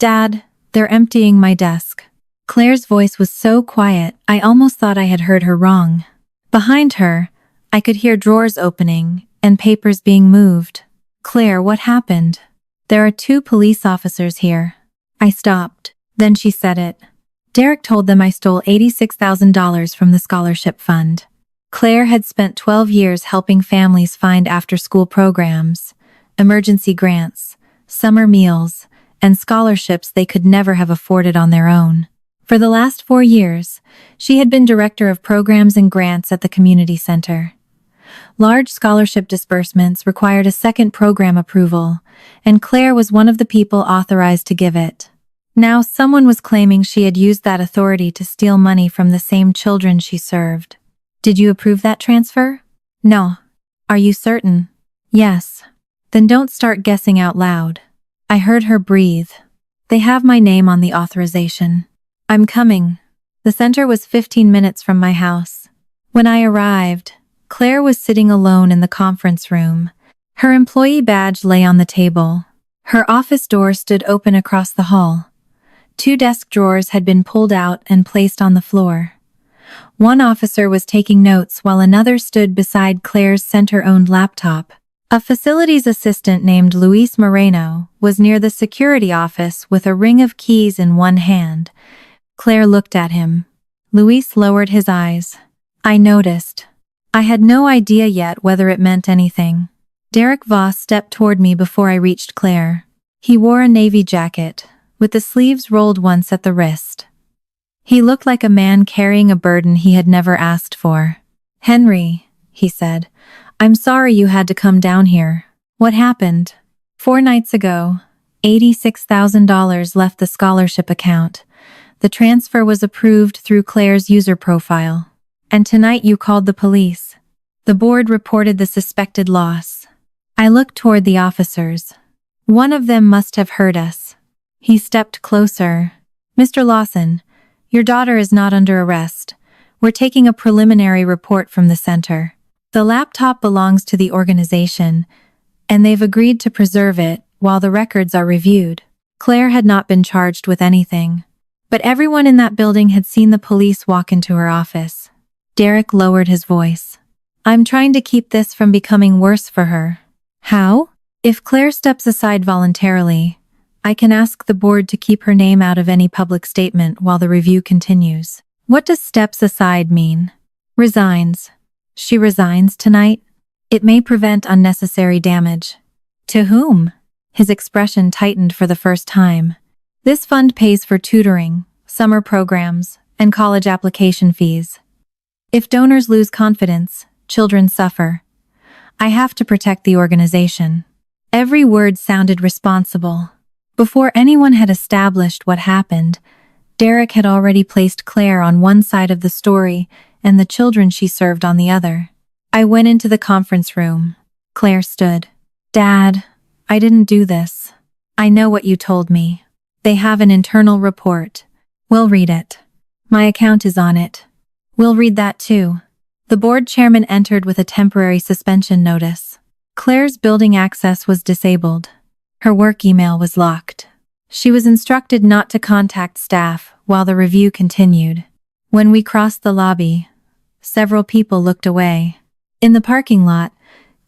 Dad, they're emptying my desk. Claire's voice was so quiet, I almost thought I had heard her wrong. Behind her, I could hear drawers opening and papers being moved. Claire, what happened? There are 2 police officers here. I stopped. Then she said it. Derek told them I stole $86,000 from the scholarship fund. Claire had spent 12 years helping families find after-school programs, emergency grants, summer meals, and scholarships they could never have afforded on their own. For the last 4 years, she had been director of programs and grants at the community center. Large scholarship disbursements required a second program approval, and Claire was one of the people authorized to give it. Now someone was claiming she had used that authority to steal money from the same children she served. Did you approve that transfer? No. Are you certain? Yes. Then don't start guessing out loud. I heard her breathe. They have my name on the authorization. I'm coming. The center was 15 minutes from my house. When I arrived, Claire was sitting alone in the conference room. Her employee badge lay on the table. Her office door stood open across the hall. 2 desk drawers had been pulled out and placed on the floor. One officer was taking notes while another stood beside Claire's center-owned laptop. A facilities assistant named Luis Moreno was near the security office with a ring of keys in one hand. Claire looked at him. Luis lowered his eyes. I noticed. I had no idea yet whether it meant anything. Derek Voss stepped toward me before I reached Claire. He wore a navy jacket, with the sleeves rolled once at the wrist. He looked like a man carrying a burden he had never asked for. Henry, he said, I'm sorry you had to come down here. What happened? 4 nights ago, $86,000 left the scholarship account. The transfer was approved through Claire's user profile. And tonight you called the police. The board reported the suspected loss. I looked toward the officers. One of them must have heard us. He stepped closer. Mr. Lawson, your daughter is not under arrest. We're taking a preliminary report from the center. The laptop belongs to the organization, and they've agreed to preserve it while the records are reviewed. Claire had not been charged with anything, but everyone in that building had seen the police walk into her office. Derek lowered his voice. I'm trying to keep this from becoming worse for her. How? If Claire steps aside voluntarily, I can ask the board to keep her name out of any public statement while the review continues. What does steps aside mean? Resigns. She resigns tonight? It may prevent unnecessary damage. To whom? His expression tightened for the first time. This fund pays for tutoring, summer programs, and college application fees. If donors lose confidence, children suffer. I have to protect the organization. Every word sounded responsible. Before anyone had established what happened, Derek had already placed Claire on one side of the story and the children she served on the other. I went into the conference room. Claire stood. Dad, I didn't do this. I know what you told me. They have an internal report. We'll read it. My account is on it. We'll read that too. The board chairman entered with a temporary suspension notice. Claire's building access was disabled. Her work email was locked. She was instructed not to contact staff while the review continued. When we crossed the lobby, several people looked away. In the parking lot,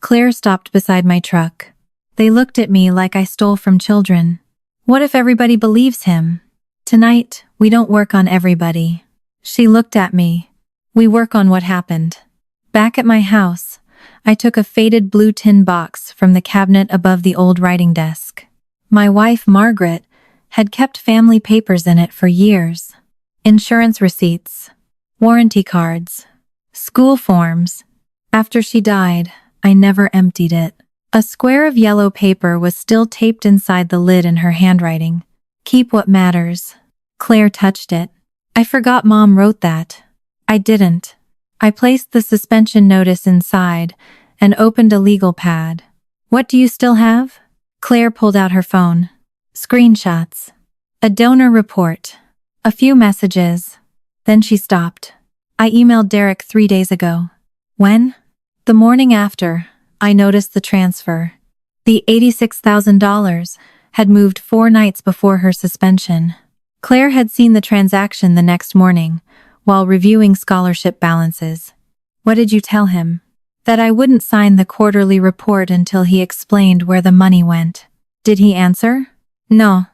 Claire stopped beside my truck. They looked at me like I stole from children. What if everybody believes him? Tonight, we don't work on everybody. She looked at me. We work on what happened. Back at my house, I took a faded blue tin box from the cabinet above the old writing desk. My wife, Margaret, had kept family papers in it for years. Insurance receipts, warranty cards, school forms. After she died, I never emptied it. A square of yellow paper was still taped inside the lid in her handwriting. Keep what matters. Claire touched it. I forgot Mom wrote that. I didn't. I placed the suspension notice inside and opened a legal pad. What do you still have? Claire pulled out her phone. Screenshots. A donor report. A few messages. Then she stopped. I emailed Derek 3 days ago. When? The morning after, I noticed the transfer. The $86,000 had moved 4 nights before her suspension. Claire had seen the transaction the next morning, while reviewing scholarship balances. "What did you tell him?" "That I wouldn't sign the quarterly report until he explained where the money went." "Did he answer?" "No."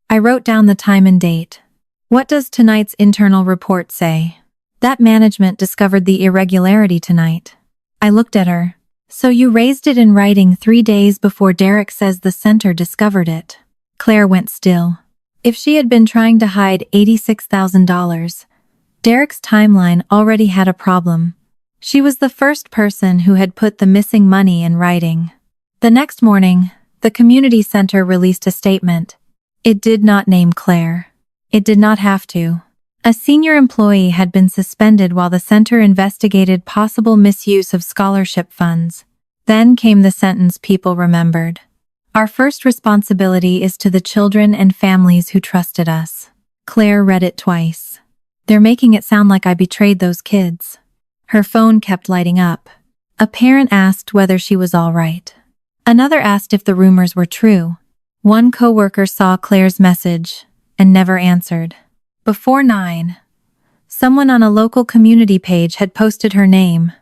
I wrote down the time and date. "What does tonight's internal report say?" "That management discovered the irregularity tonight." I looked at her. "So you raised it in writing 3 days before Derek says the center discovered it." Claire went still. If she had been trying to hide $86,000, Derek's timeline already had a problem. She was the first person who had put the missing money in writing. The next morning, the community center released a statement. It did not name Claire. It did not have to. A senior employee had been suspended while the center investigated possible misuse of scholarship funds. Then came the sentence people remembered. "Our first responsibility is to the children and families who trusted us." Claire read it twice. "They're making it sound like I betrayed those kids." Her phone kept lighting up. A parent asked whether she was all right. Another asked if the rumors were true. One coworker saw Claire's message and never answered. Before 9, someone on a local community page had posted her name.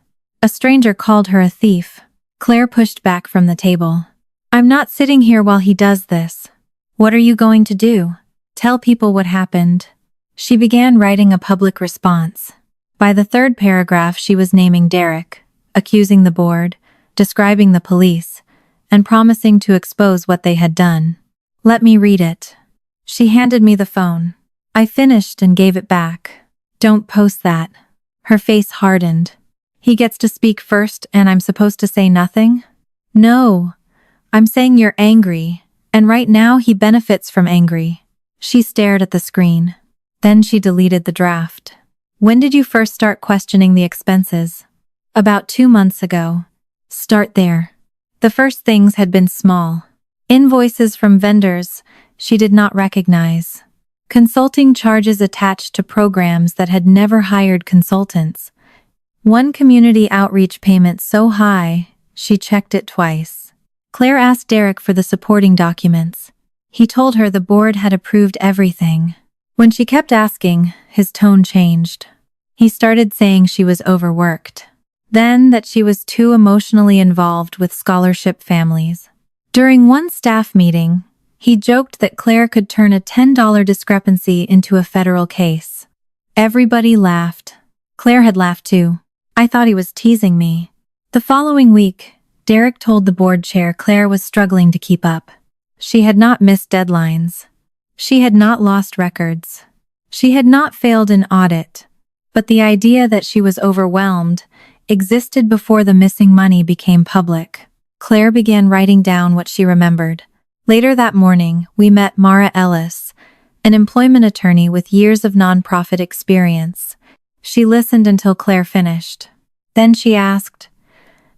A stranger called her a thief. Claire pushed back from the table. "I'm not sitting here while he does this." "What are you going to do?" "Tell people what happened." She began writing a public response. By the 3rd paragraph, she was naming Derek, accusing the board, describing the police, and promising to expose what they had done. "Let me read it." She handed me the phone. I finished and gave it back. "Don't post that." Her face hardened. "He gets to speak first and I'm supposed to say nothing?" "No. I'm saying you're angry, and right now he benefits from angry." She stared at the screen. Then she deleted the draft. "When did you first start questioning the expenses?" "About 2 months ago." "Start there." The first things had been small. Invoices from vendors she did not recognize. Consulting charges attached to programs that had never hired consultants. One community outreach payment so high, she checked it twice. Claire asked Derek for the supporting documents. He told her the board had approved everything. When she kept asking, his tone changed. He started saying she was overworked. Then that she was too emotionally involved with scholarship families. During one staff meeting, he joked that Claire could turn a $10 discrepancy into a federal case. Everybody laughed. Claire had laughed too. "I thought he was teasing me." The following week, Derek told the board chair Claire was struggling to keep up. She had not missed deadlines. She had not lost records. She had not failed an audit. But the idea that she was overwhelmed existed before the missing money became public. Claire began writing down what she remembered. Later that morning, we met Mara Ellis, an employment attorney with years of nonprofit experience. She listened until Claire finished. Then she asked,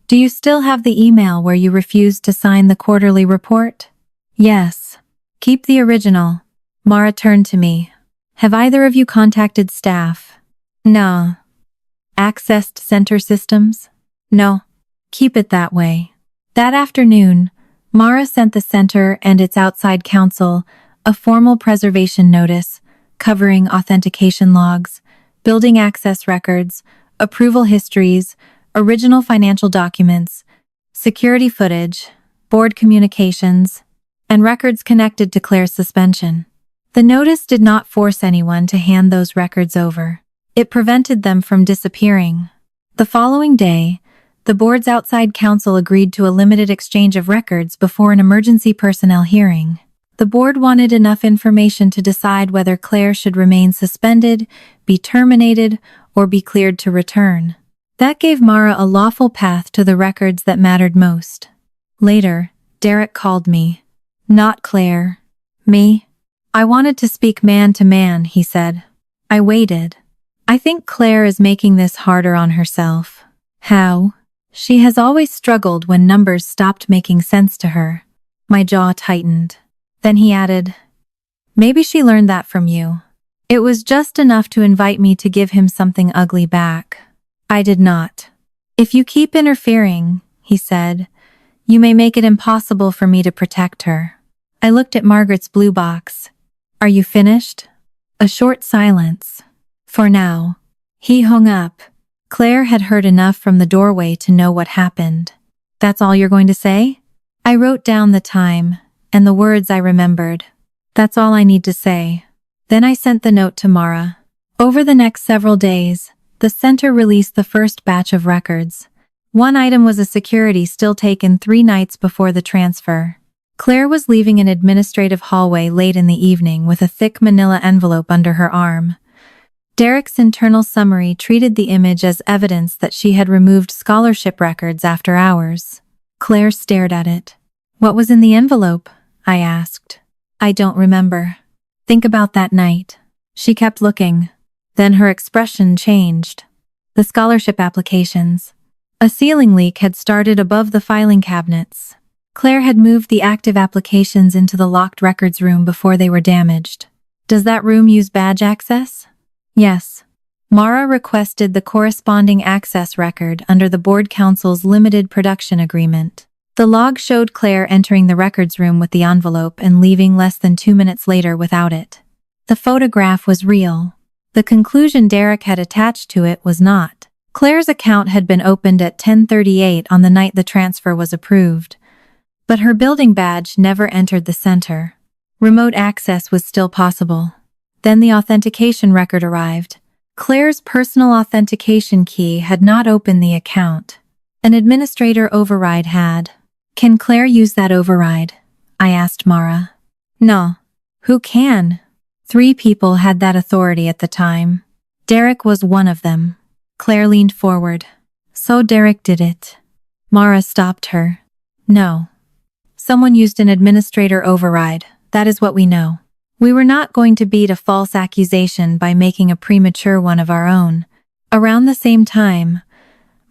"Do you still have the email where you refused to sign the quarterly report?" "Yes." "Keep the original." Mara turned to me. "Have either of you contacted staff?" "No." "Accessed center systems?" "No." "Keep it that way." That afternoon, Mara sent the center and its outside counsel a formal preservation notice covering authentication logs, building access records, approval histories, original financial documents, security footage, board communications, and records connected to Claire's suspension. The notice did not force anyone to hand those records over. It prevented them from disappearing. The following day, the board's outside counsel agreed to a limited exchange of records before an emergency personnel hearing. The board wanted enough information to decide whether Claire should remain suspended, be terminated, or be cleared to return. That gave Mara a lawful path to the records that mattered most. Later, Derek called me. "Not Claire. Me?" "I wanted to speak man to man," he said. I waited. "I think Claire is making this harder on herself." "How?" "She has always struggled when numbers stopped making sense to her." My jaw tightened. Then he added, "Maybe she learned that from you." It was just enough to invite me to give him something ugly back. I did not. "If you keep interfering," he said, "you may make it impossible for me to protect her." I looked at Margaret's blue box. Are you finished? A short silence. For now. He hung up. Claire had heard enough from the doorway to know what happened. That's all you're going to say? I wrote down the time, and the words I remembered. That's all I need to say. Then I sent the note to Mara. Over the next several days, the center released the first batch of records. One item was a security still taken 3 nights before the transfer. Claire was leaving an administrative hallway late in the evening with a thick manila envelope under her arm. Derek's internal summary treated the image as evidence that she had removed scholarship records after hours. Claire stared at it. What was in the envelope? I asked. I don't remember. Think about that night. She kept looking. Then her expression changed. The scholarship applications. A ceiling leak had started above the filing cabinets. Claire had moved the active applications into the locked records room before they were damaged. Does that room use badge access? Yes. Mara requested the corresponding access record under the board council's limited production agreement. The log showed Claire entering the records room with the envelope and leaving less than 2 minutes later without it. The photograph was real. The conclusion Derek had attached to it was not. Claire's account had been opened at 10:38 on the night the transfer was approved. But her building badge never entered the center. Remote access was still possible. Then the authentication record arrived. Claire's personal authentication key had not opened the account. An administrator override had. Can Claire use that override? I asked Mara. No. Who can? 3 people had that authority at the time. Derek was one of them. Claire leaned forward. So Derek did it. Mara stopped her. No. Someone used an administrator override. That is what we know. We were not going to beat a false accusation by making a premature one of our own. Around the same time,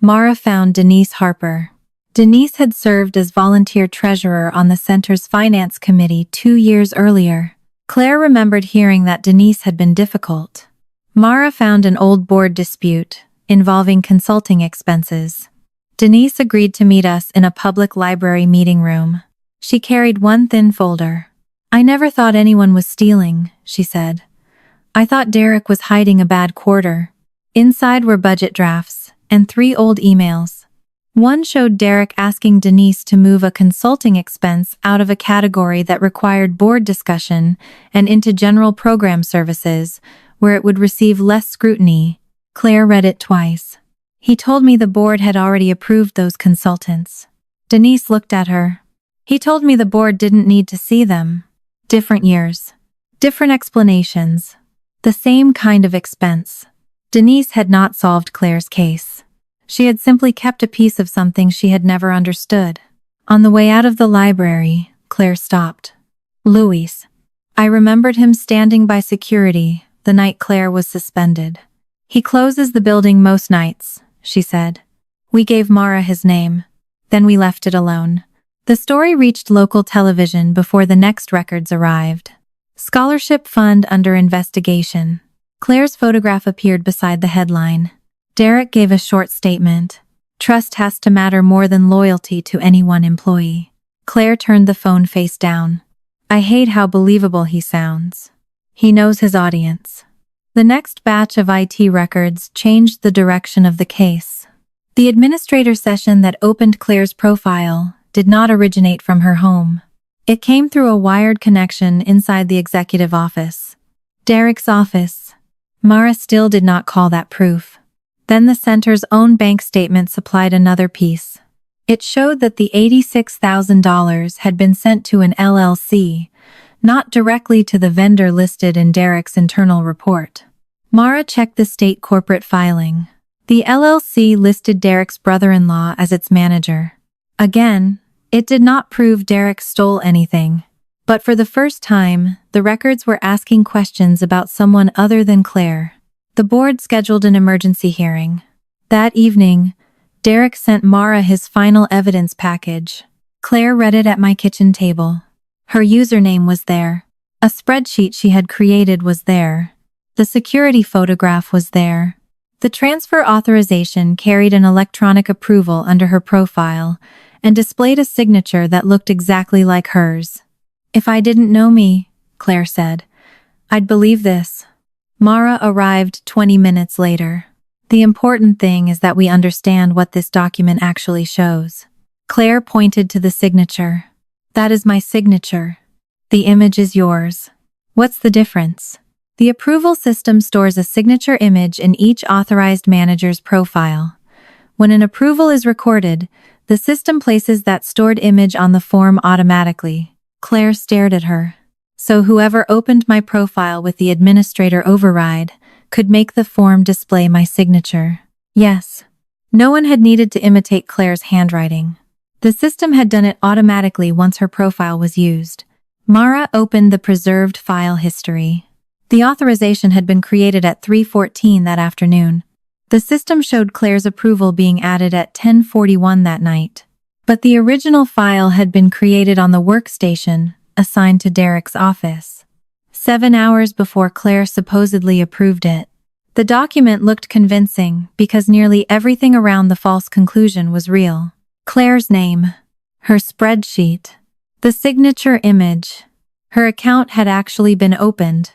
Mara found Denise Harper. Denise had served as volunteer treasurer on the center's finance committee 2 years earlier. Claire remembered hearing that Denise had been difficult. Mara found an old board dispute involving consulting expenses. Denise agreed to meet us in a public library meeting room. She carried one thin folder. I never thought anyone was stealing, she said. I thought Derek was hiding a bad quarter. Inside were budget drafts and 3 old emails. One showed Derek asking Denise to move a consulting expense out of a category that required board discussion and into general program services, where it would receive less scrutiny. Claire read it twice. He told me the board had already approved those consultants. Denise looked at her. He told me the board didn't need to see them. Different years. Different explanations. The same kind of expense. Denise had not solved Claire's case. She had simply kept a piece of something she had never understood. On the way out of the library, Claire stopped. Louis. I remembered him standing by security the night Claire was suspended. He closes the building most nights, she said. We gave Mara his name. Then we left it alone. The story reached local television before the next records arrived. Scholarship fund under investigation. Claire's photograph appeared beside the headline. Derek gave a short statement. Trust has to matter more than loyalty to any one employee. Claire turned the phone face down. I hate how believable he sounds. He knows his audience. The next batch of IT records changed the direction of the case. The administrator session that opened Claire's profile did not originate from her home. It came through a wired connection inside the executive office. Derek's office. Mara still did not call that proof. Then the center's own bank statement supplied another piece. It showed that the $86,000 had been sent to an LLC, not directly to the vendor listed in Derek's internal report. Mara checked the state corporate filing. The LLC listed Derek's brother-in-law as its manager. Again, it did not prove Derek stole anything. But for the first time, the records were asking questions about someone other than Claire. The board scheduled an emergency hearing. That evening, Derek sent Mara his final evidence package. Claire read it at my kitchen table. Her username was there. A spreadsheet she had created was there. The security photograph was there. The transfer authorization carried an electronic approval under her profile and displayed a signature that looked exactly like hers. If I didn't know me, Claire said, I'd believe this. Mara arrived 20 minutes later. The important thing is that we understand what this document actually shows. Claire pointed to the signature. That is my signature. The image is yours. What's the difference? The approval system stores a signature image in each authorized manager's profile. When an approval is recorded, the system places that stored image on the form automatically. Claire stared at her. So whoever opened my profile with the administrator override could make the form display my signature. Yes. No one had needed to imitate Claire's handwriting. The system had done it automatically once her profile was used. Mara opened the preserved file history. The authorization had been created at 3:14 that afternoon. The system showed Claire's approval being added at 10:41 that night. But the original file had been created on the workstation assigned to Derek's office 7 hours before Claire supposedly approved it. The document looked convincing because nearly everything around the false conclusion was real. Claire's name, her spreadsheet, the signature image. Her account had actually been opened.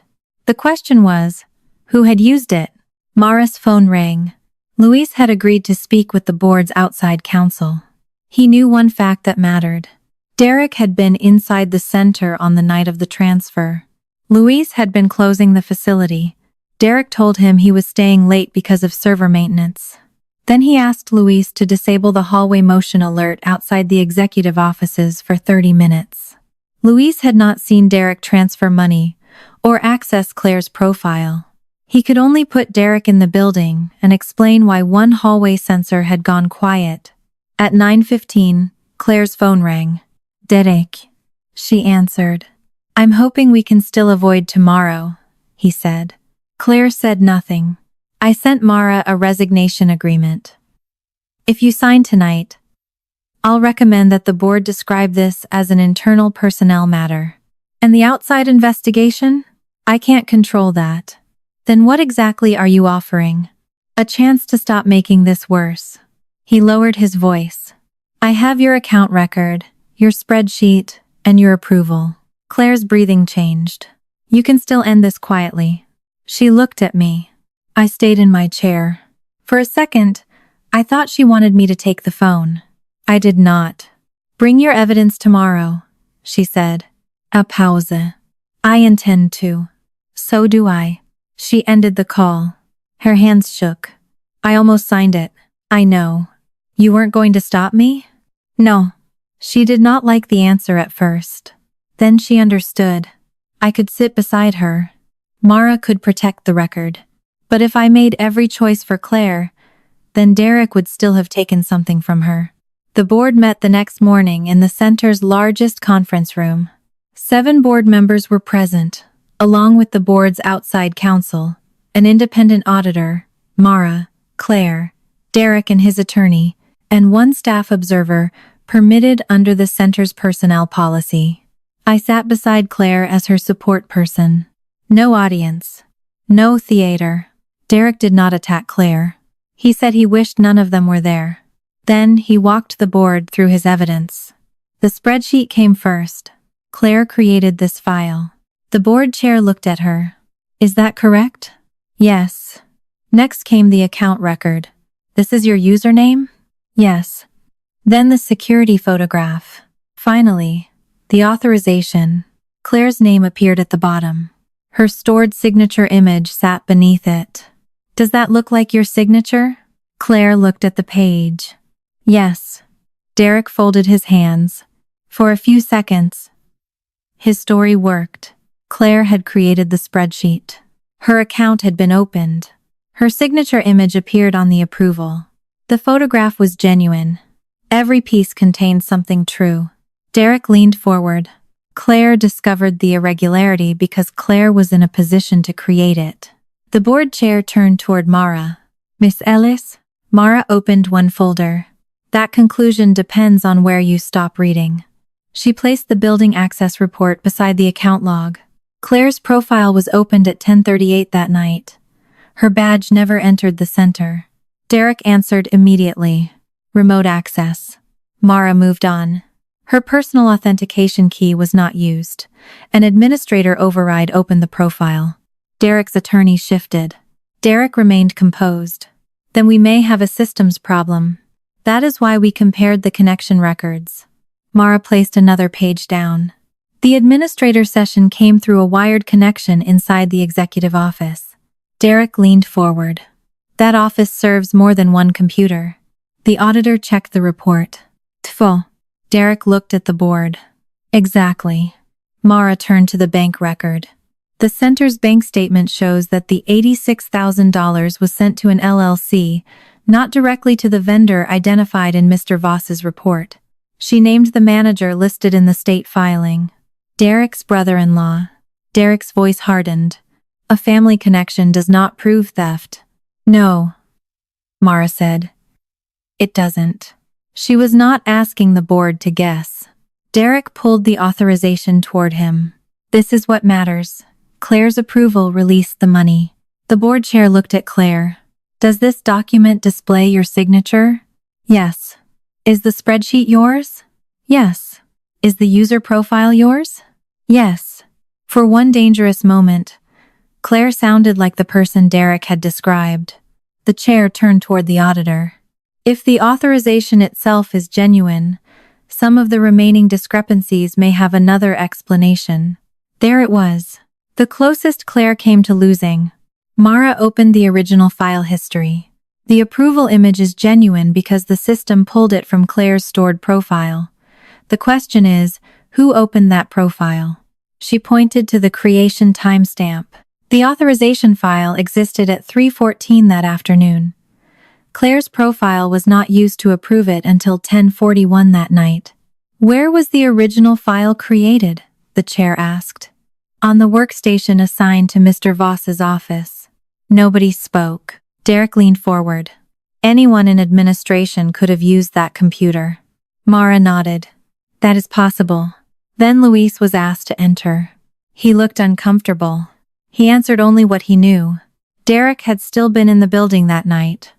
The question was, who had used it? Mara's phone rang. Luis had agreed to speak with the board's outside counsel. He knew one fact that mattered. Derek had been inside the center on the night of the transfer. Luis had been closing the facility. Derek told him he was staying late because of server maintenance. Then he asked Luis to disable the hallway motion alert outside the executive offices for 30 minutes. Luis had not seen Derek transfer money or access Claire's profile. He could only put Derek in the building and explain why one hallway sensor had gone quiet. At 9:15, Claire's phone rang. Derek, she answered. I'm hoping we can still avoid tomorrow, he said. Claire said nothing. I sent Mara a resignation agreement. If you sign tonight, I'll recommend that the board describe this as an internal personnel matter. And the outside investigation? I can't control that. Then what exactly are you offering? A chance to stop making this worse. He lowered his voice. I have your account record, your spreadsheet, and your approval. Claire's breathing changed. You can still end this quietly. She looked at me. I stayed in my chair. For a second, I thought she wanted me to take the phone. I did not. Bring your evidence tomorrow, she said. A pause. I intend to. So do I. She ended the call. Her hands shook. I almost signed it. I know. You weren't going to stop me? No. She did not like the answer at first. Then she understood. I could sit beside her. Mara could protect the record. But if I made every choice for Claire, then Derek would still have taken something from her. The board met the next morning in the center's largest conference room. 7 board members were present, along with the board's outside counsel, an independent auditor, Mara, Claire, Derek and his attorney, and 1 staff observer permitted under the center's personnel policy. I sat beside Claire as her support person. No audience. No theater. Derek did not attack Claire. He said he wished none of them were there. Then he walked the board through his evidence. The spreadsheet came first. Claire created this file. The board chair looked at her. Is that correct? Yes. Next came the account record. This is your username? Yes. Then the security photograph. Finally, the authorization. Claire's name appeared at the bottom. Her stored signature image sat beneath it. Does that look like your signature? Claire looked at the page. Yes. Derek folded his hands. For a few seconds, his story worked. Claire had created the spreadsheet. Her account had been opened. Her signature image appeared on the approval. The photograph was genuine. Every piece contained something true. Derek leaned forward. Claire discovered the irregularity because Claire was in a position to create it. The board chair turned toward Mara. Miss Ellis? Mara opened one folder. That conclusion depends on where you stop reading. She placed the building access report beside the account log. Claire's profile was opened at 10:38 that night. Her badge never entered the center. Derek answered immediately. Remote access. Mara moved on. Her personal authentication key was not used. An administrator override opened the profile. Derek's attorney shifted. Derek remained composed. Then we may have a systems problem. That is why we compared the connection records. Mara placed another page down. The administrator session came through a wired connection inside the executive office. Derek leaned forward. That office serves more than one computer. The auditor checked the report. Tfo. Derek looked at the board. Exactly. Mara turned to the bank record. The center's bank statement shows that the $86,000 was sent to an LLC, not directly to the vendor identified in Mr. Voss's report. She named the manager listed in the state filing. Derek's brother-in-law. Derek's voice hardened. A family connection does not prove theft. No, Mara said. It doesn't. She was not asking the board to guess. Derek pulled the authorization toward him. This is what matters. Claire's approval released the money. The board chair looked at Claire. Does this document display your signature? Yes. Is the spreadsheet yours? Yes. Is the user profile yours? Yes. For one dangerous moment, Claire sounded like the person Derek had described. The chair turned toward the auditor. If the authorization itself is genuine, some of the remaining discrepancies may have another explanation. There it was. The closest Claire came to losing. Mara opened the original file history. The approval image is genuine because the system pulled it from Claire's stored profile. The question is, who opened that profile? She pointed to the creation timestamp. The authorization file existed at 3:14 that afternoon. Claire's profile was not used to approve it until 10:41 that night. Where was the original file created? The chair asked. On the workstation assigned to Mr. Voss's office. Nobody spoke. Derek leaned forward. Anyone in administration could have used that computer. Mara nodded. That is possible. Then Luis was asked to enter. He looked uncomfortable. He answered only what he knew. Derek had still been in the building that night.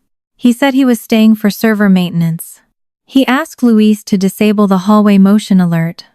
He said he was staying for server maintenance. He asked Luis to disable the hallway motion alert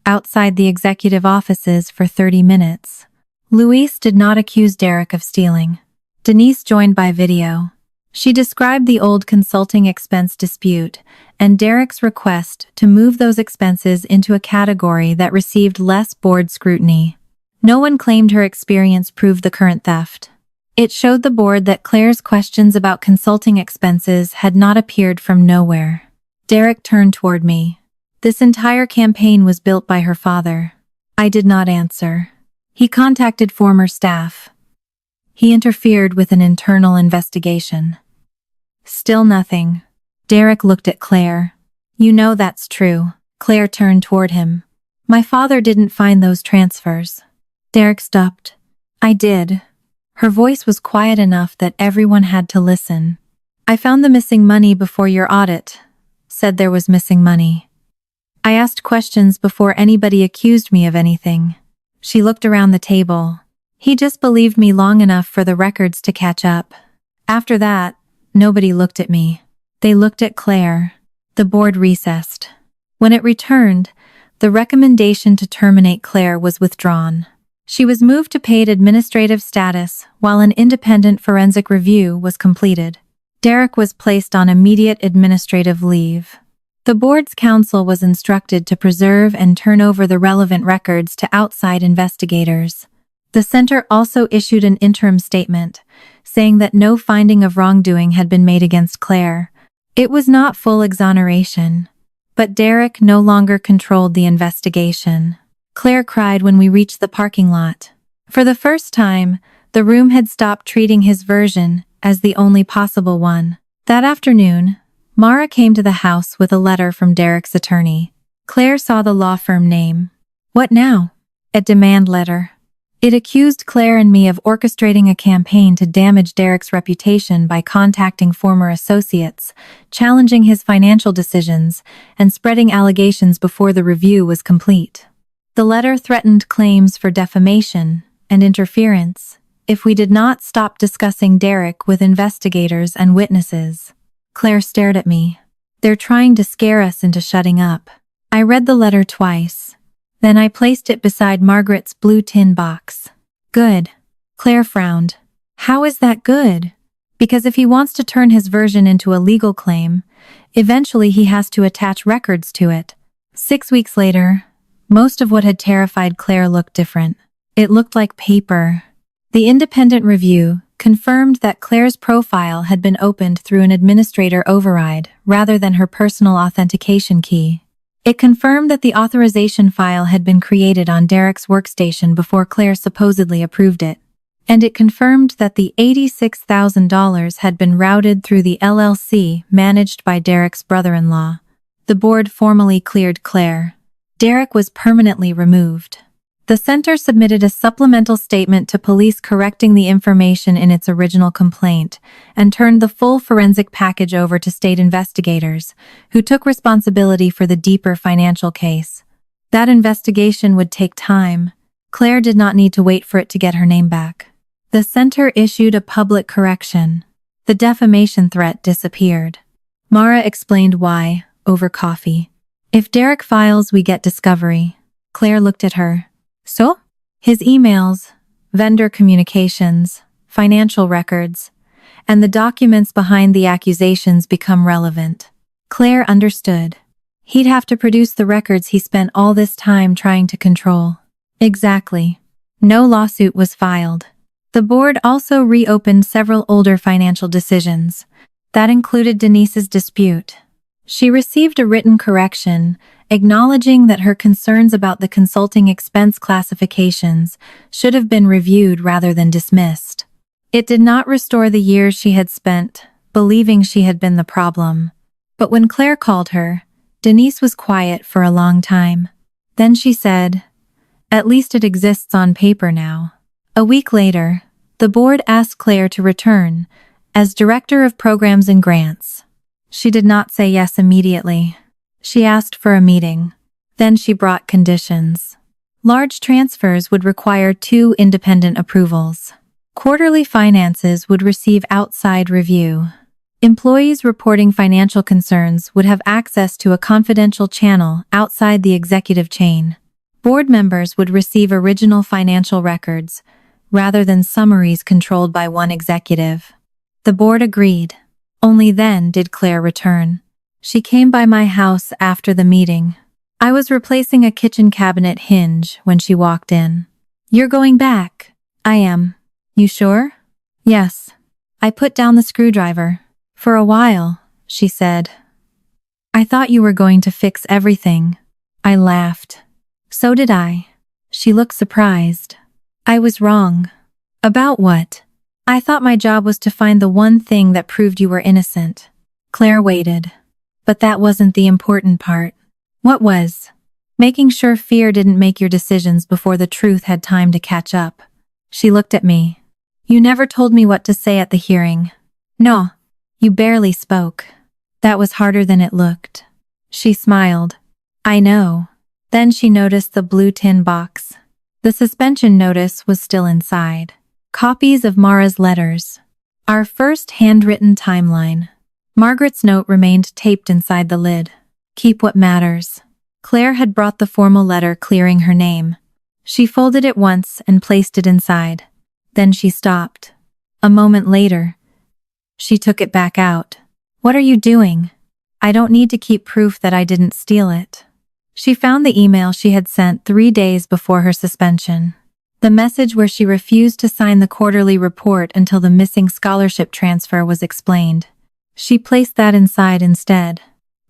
outside the executive offices for 30 minutes. Luis did not accuse Derek of stealing. Denise joined by video. She described the old consulting expense dispute and Derek's request to move those expenses into a category that received less board scrutiny. No one claimed her experience proved the current theft. It showed the board that Claire's questions about consulting expenses had not appeared from nowhere. Derek turned toward me. This entire campaign was built by her father. I did not answer. He contacted former staff. He interfered with an internal investigation. Still nothing. Derek looked at Claire. You know that's true. Claire turned toward him. My father didn't find those transfers. Derek stopped. I did. Her voice was quiet enough that everyone had to listen. I found the missing money before your audit said there was missing money. I asked questions before anybody accused me of anything. She looked around the table. He just believed me long enough for the records to catch up. After that, nobody looked at me. They looked at Claire. The board recessed. When it returned, the recommendation to terminate Claire was withdrawn. She was moved to paid administrative status while an independent forensic review was completed. Derek was placed on immediate administrative leave. The board's counsel was instructed to preserve and turn over the relevant records to outside investigators. The center also issued an interim statement, saying that no finding of wrongdoing had been made against Claire. It was not full exoneration, but Derek no longer controlled the investigation. Claire cried when we reached the parking lot. For the first time, the room had stopped treating his version as the only possible one. That afternoon, Mara came to the house with a letter from Derek's attorney. Claire saw the law firm name. What now? A demand letter. It accused Claire and me of orchestrating a campaign to damage Derek's reputation by contacting former associates, challenging his financial decisions, and spreading allegations before the review was complete. The letter threatened claims for defamation and interference if we did not stop discussing Derek with investigators and witnesses. Claire stared at me. They're trying to scare us into shutting up. I read the letter twice. Then I placed it beside Margaret's blue tin box. Good. Claire frowned. How is that good? Because if he wants to turn his version into a legal claim, eventually he has to attach records to it. 6 weeks later, most of what had terrified Claire looked different. It looked like paper. The independent review confirmed that Claire's profile had been opened through an administrator override rather than her personal authentication key. It confirmed that the authorization file had been created on Derek's workstation before Claire supposedly approved it. And it confirmed that the $86,000 had been routed through the LLC managed by Derek's brother-in-law. The board formally cleared Claire. Derek was permanently removed. The center submitted a supplemental statement to police correcting the information in its original complaint and turned the full forensic package over to state investigators, who took responsibility for the deeper financial case. That investigation would take time. Claire did not need to wait for it to get her name back. The center issued a public correction. The defamation threat disappeared. Mara explained why, over coffee. If Derek files, we get discovery. Claire looked at her. So? His emails, vendor communications, financial records, and the documents behind the accusations become relevant. Claire understood. He'd have to produce the records he spent all this time trying to control. Exactly. No lawsuit was filed. The board also reopened several older financial decisions. That included Denise's dispute. She received a written correction, acknowledging that her concerns about the consulting expense classifications should have been reviewed rather than dismissed. It did not restore the years she had spent believing she had been the problem. But when Claire called her, Denise was quiet for a long time. Then she said, "At least it exists on paper now." A week later, the board asked Claire to return as Director of Programs and Grants. She did not say yes immediately. She asked for a meeting. Then she brought conditions. Large transfers would require 2 independent approvals. Quarterly finances would receive outside review. Employees reporting financial concerns would have access to a confidential channel outside the executive chain. Board members would receive original financial records, rather than summaries controlled by one executive. The board agreed. Only then did Claire return. She came by my house after the meeting. I was replacing a kitchen cabinet hinge when she walked in. "You're going back." "I am." "You sure?" "Yes." I put down the screwdriver. "For a while," she said. "I thought you were going to fix everything." I laughed. "So did I." She looked surprised. "I was wrong." "About what?" "I thought my job was to find the one thing that proved you were innocent." Claire waited. "But that wasn't the important part." "What was?" "Making sure fear didn't make your decisions before the truth had time to catch up." She looked at me. "You never told me what to say at the hearing." "No. You barely spoke." "That was harder than it looked." She smiled. "I know." Then she noticed the blue tin box. The suspension notice was still inside. Copies of Mara's letters. Our first handwritten timeline. Margaret's note remained taped inside the lid. "Keep what matters." Claire had brought the formal letter clearing her name. She folded it once and placed it inside. Then she stopped. A moment later, she took it back out. "What are you doing?" "I don't need to keep proof that I didn't steal it." She found the email she had sent 3 days before her suspension. The message where she refused to sign the quarterly report until the missing scholarship transfer was explained. She placed that inside instead.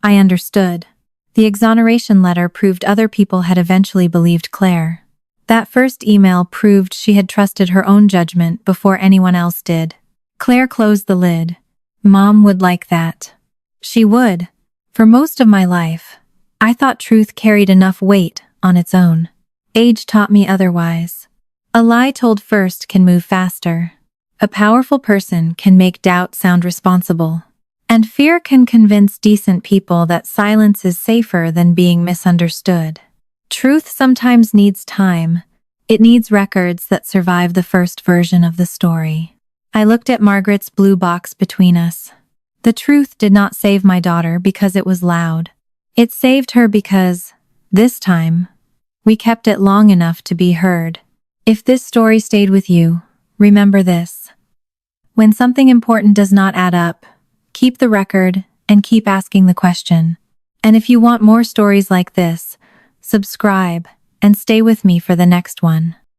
I understood. The exoneration letter proved other people had eventually believed Claire. That first email proved she had trusted her own judgment before anyone else did. Claire closed the lid. Mom would like that. She would. For most of my life, I thought truth carried enough weight on its own. Age taught me otherwise. A lie told first can move faster. A powerful person can make doubt sound responsible. And fear can convince decent people that silence is safer than being misunderstood. Truth sometimes needs time. It needs records that survive the first version of the story. I looked at Margaret's blue box between us. The truth did not save my daughter because it was loud. It saved her because, this time, we kept it long enough to be heard. If this story stayed with you, remember this. When something important does not add up, keep the record and keep asking the question. And if you want more stories like this, subscribe and stay with me for the next one.